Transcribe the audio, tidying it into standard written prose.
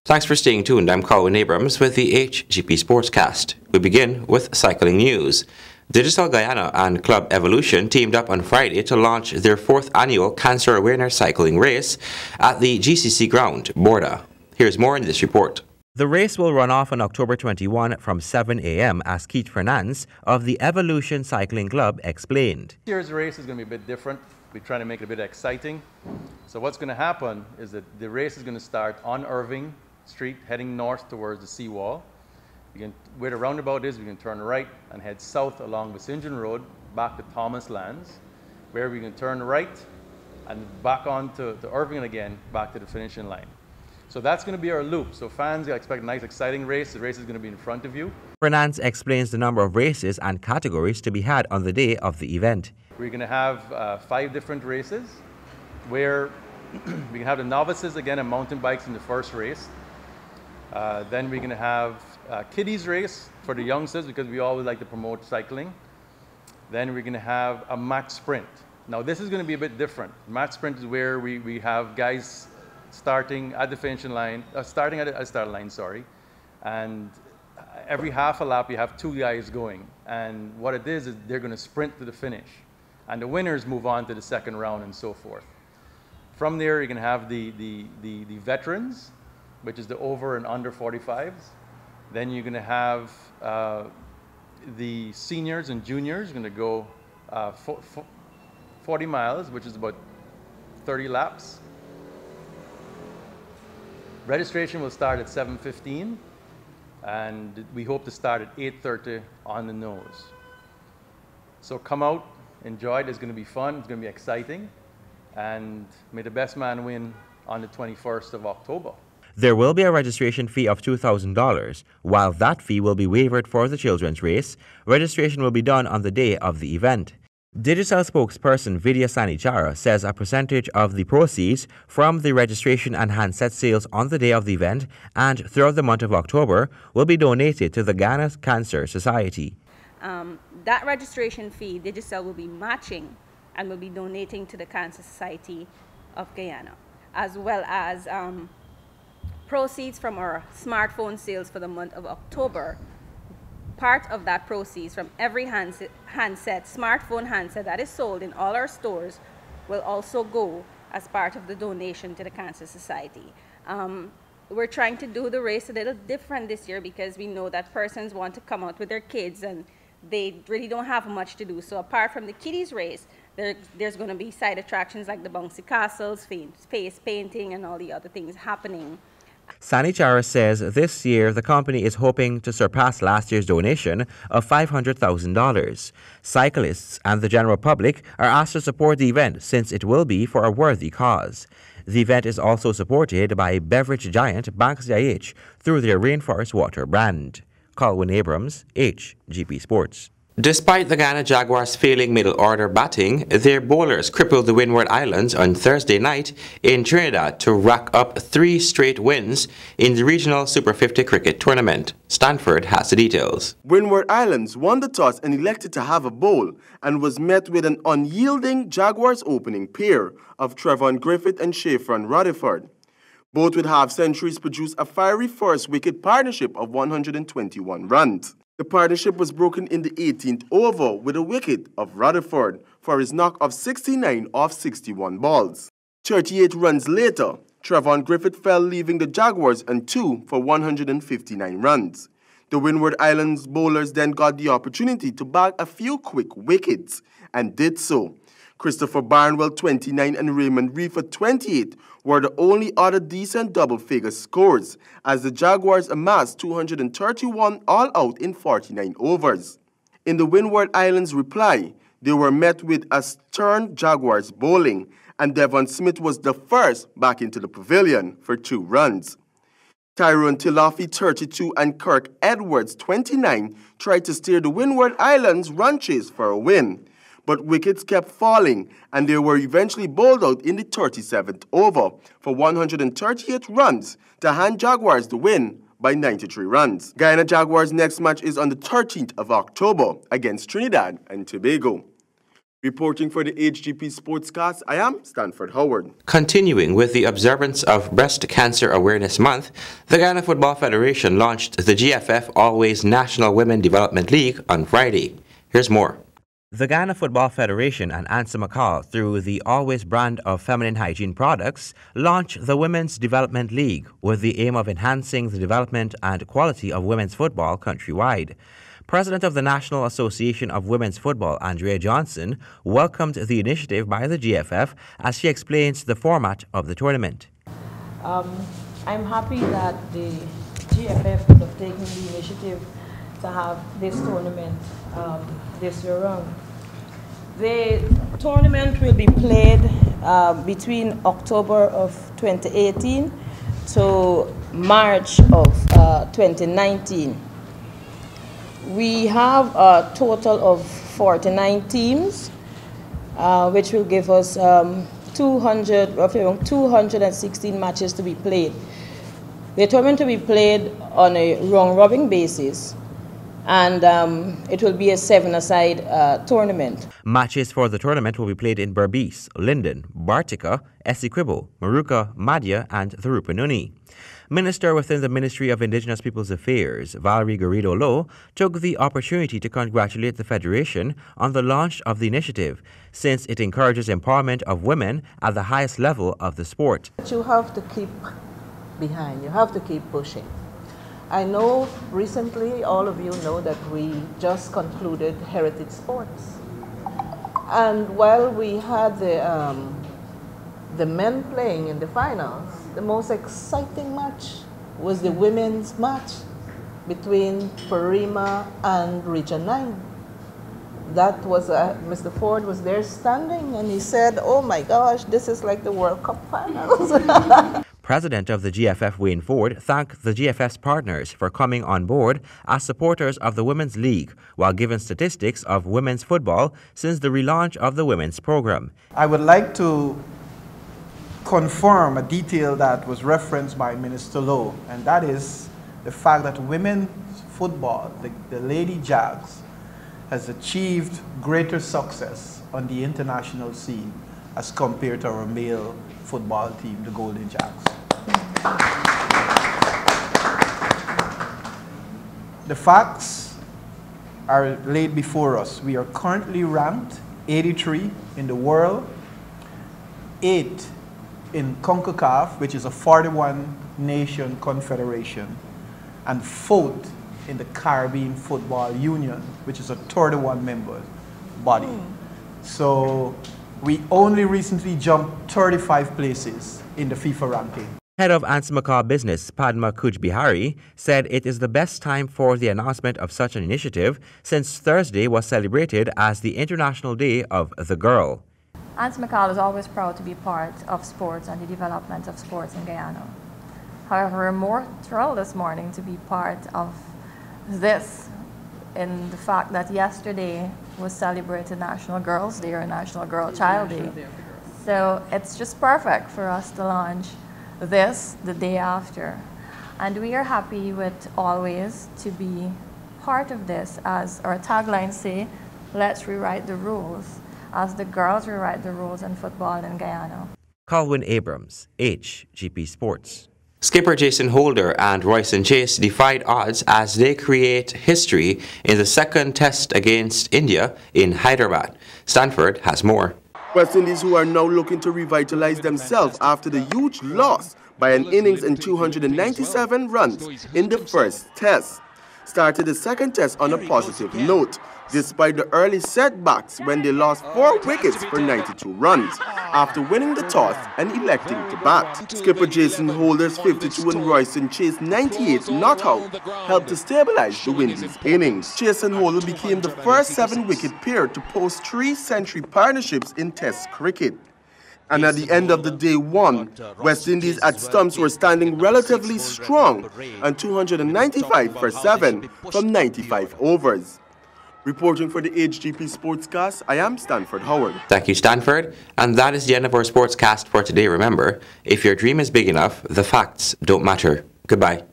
Thanks for staying tuned. I'm Colin Abrams with the HGP Sportscast. We begin with cycling news. Digital Guyana and Club Evolution teamed up on Friday to launch their 4th annual Cancer Awareness Cycling Race at the GCC ground, Borda. Here's more in this report. The race will run off on October 21 from 7 a.m. as Keith Fernandes of the Evolution Cycling Club explained. This year's race is going to be a bit different. We're trying to make it a bit exciting. So what's going to happen is that the race is going to start on Irving Street, heading north towards the seawall. Where the roundabout is, we can turn right and head south along Vicinjon Road, back to Thomas Lands, where we can turn right and back on to Irving again, back to the finishing line. So that's going to be our loop. So fans expect a nice, exciting race. The race is going to be in front of you. Fernandes explains the number of races and categories to be had on the day of the event. We're going to have 5 different races, where we can have the novices again and mountain bikes in the first race. Then we're going to have a kiddies race for the youngsters, because we always like to promote cycling. Then we're going to have a match sprint. Now this is going to be a bit different. Match sprint is where we have guys starting at the finishing line, starting at the start line, sorry. And every half a lap you have 2 guys going. And what it is they're going to sprint to the finish. And the winners move on to the second round and so forth. From there, you're going to have the veterans, which is the over and under 45s. Then you're going to have the seniors and juniors going to go 40 miles, which is about 30 laps. Registration will start at 7:15, and we hope to start at 8:30 on the nose. So come out, enjoy it. It's going to be fun. It's going to be exciting. And may the best man win on the 21st of October. There will be a registration fee of $2,000. While that fee will be waived for the children's race, registration will be done on the day of the event. Digital spokesperson Vidya Sanichara says a percentage of the proceeds from the registration and handset sales on the day of the event and throughout the month of October will be donated to the Ghana Cancer Society. That registration fee, Digicel will be matching and will be donating to the Cancer Society of Guyana, as well as proceeds from our smartphone sales for the month of October. Part of that proceeds from every smartphone handset that is sold in all our stores will also go as part of the donation to the Cancer Society. We're trying to do the race a little different this year because we know that persons want to come out with their kids and they really don't have much to do. So apart from the kiddies race, there's going to be side attractions like the bouncy castles, face painting, and all the other things happening. Sanichara says this year the company is hoping to surpass last year's donation of $500,000. Cyclists and the general public are asked to support the event since it will be for a worthy cause. The event is also supported by beverage giant Banks IH through their Rainforest Water brand. Colin Abrams, HGP Sports. Despite the Ghana Jaguars failing middle-order batting, their bowlers crippled the Windward Islands on Thursday night in Trinidad to rack up 3 straight wins in the regional Super 50 cricket tournament. Stanford has the details. Windward Islands won the toss and elected to have a bowl and was met with an unyielding Jaguars opening pair of Trevon Griffith and Shafron Rutherford. Both with half-centuries produced a fiery first-wicket partnership of 121 runs. The partnership was broken in the 18th over with a wicket of Rutherford for his knock of 69 off 61 balls. 38 runs later, Trevon Griffith fell, leaving the Jaguars on 2 for 159 runs. The Windward Islands bowlers then got the opportunity to bag a few quick wickets, and did so. Christopher Barnwell, 29, and Raymond Reefer, 28, were the only other decent double-figure scores, as the Jaguars amassed 231 all out in 49 overs. In the Windward Islands reply, they were met with a stern Jaguars bowling, and Devon Smith was the first back into the pavilion for 2 runs. Tyrone Tilafi, 32, and Kirk Edwards, 29, tried to steer the Windward Islands run chase for a win. But wickets kept falling, and they were eventually bowled out in the 37th over for 138 runs to hand Jaguars the win by 93 runs. Guyana Jaguars' next match is on the 13th of October against Trinidad and Tobago. Reporting for the HGP Sportscast, I am Stanford Howard. Continuing with the observance of Breast Cancer Awareness Month, the Ghana Football Federation launched the GFF Always National Women Development League on Friday. Here's more. The Ghana Football Federation and Ansa McCall, through the Always brand of feminine hygiene products, launched the Women's Development League with the aim of enhancing the development and quality of women's football countrywide. President of the National Association of Women's Football, Andrea Johnson, welcomed the initiative by the GFF as she explains the format of the tournament. I'm happy that the GFF could have taken the initiative to have this tournament this year round. The tournament will be played between October of 2018 to March of 2019. We have a total of 49 teams, which will give us 216 matches to be played. The tournament will be played on a round-robin basis, and it will be a seven-a-side tournament. Matches for the tournament will be played in Berbice, Linden, Bartica, Essequibo, Maruka, Madhya, and the Rupununi. Minister within the Ministry of Indigenous Peoples Affairs, Valerie Garrido-Lowe, took the opportunity to congratulate the Federation on the launch of the initiative, since it encourages empowerment of women at the highest level of the sport. You have to keep behind, you have to keep pushing. I know recently all of you know that we just concluded Heritage Sports. And while we had the men playing in the finals, the most exciting match was the women's match between Parima and Region 9. That was, Mr. Ford was there standing and he said, "Oh my gosh, this is like the World Cup finals." President of the GFF, Wayne Ford, thanked the GFF's partners for coming on board as supporters of the Women's League, while giving statistics of women's football since the relaunch of the women's program. I would like to confirm a detail that was referenced by Minister Lowe, and that is the fact that women's football, the Lady Jags, has achieved greater success on the international scene as compared to our male football team, the Golden Jags. The facts are laid before us. We are currently ranked 83 in the world, 8 in CONCACAF, which is a 41-nation confederation, and 4th in the Caribbean Football Union, which is a 31-member body. So we only recently jumped 35 places in the FIFA ranking. Head of Ansa McCall Business, Padma Kujbihari, said it is the best time for the announcement of such an initiative since Thursday was celebrated as the International Day of the Girl. Ansa McCall is always proud to be part of sports and the development of sports in Guyana. However, we're more thrilled this morning to be part of this in the fact that yesterday was celebrated National Girls Day or National Girl Child Day. So it's just perfect for us to launch this the day after. And we are happy with Always to be part of this, as our tagline say, let's rewrite the rules, as the girls rewrite the rules in football in Guyana. Colwyn Abrams, Hgp Sports. Skipper Jason Holder and Royston Chase defied odds as they create history in the second test against India in Hyderabad. Stanford has more. West Indies, who are now looking to revitalize themselves after the huge loss by an innings and 297 runs in the first test, started the second test on a positive note, despite the early setbacks when they lost 4 wickets for 92 runs after winning the toss and electing to bat. Skipper Jason Holder's 52 and Royston Chase 98 not out helped to stabilize the Windies' innings. Chase and Holder became the first 7-wicket pair to post 3-century partnerships in Test cricket. And at the end of the day 1, West Indies at stumps were standing relatively strong and 295 for 7 from 95 overs. Reporting for the Hgp Sportscast, I am Stanford Howard. Thank you, Stanford. And that is the end of our Sportscast for today. Remember, if your dream is big enough, the facts don't matter. Goodbye.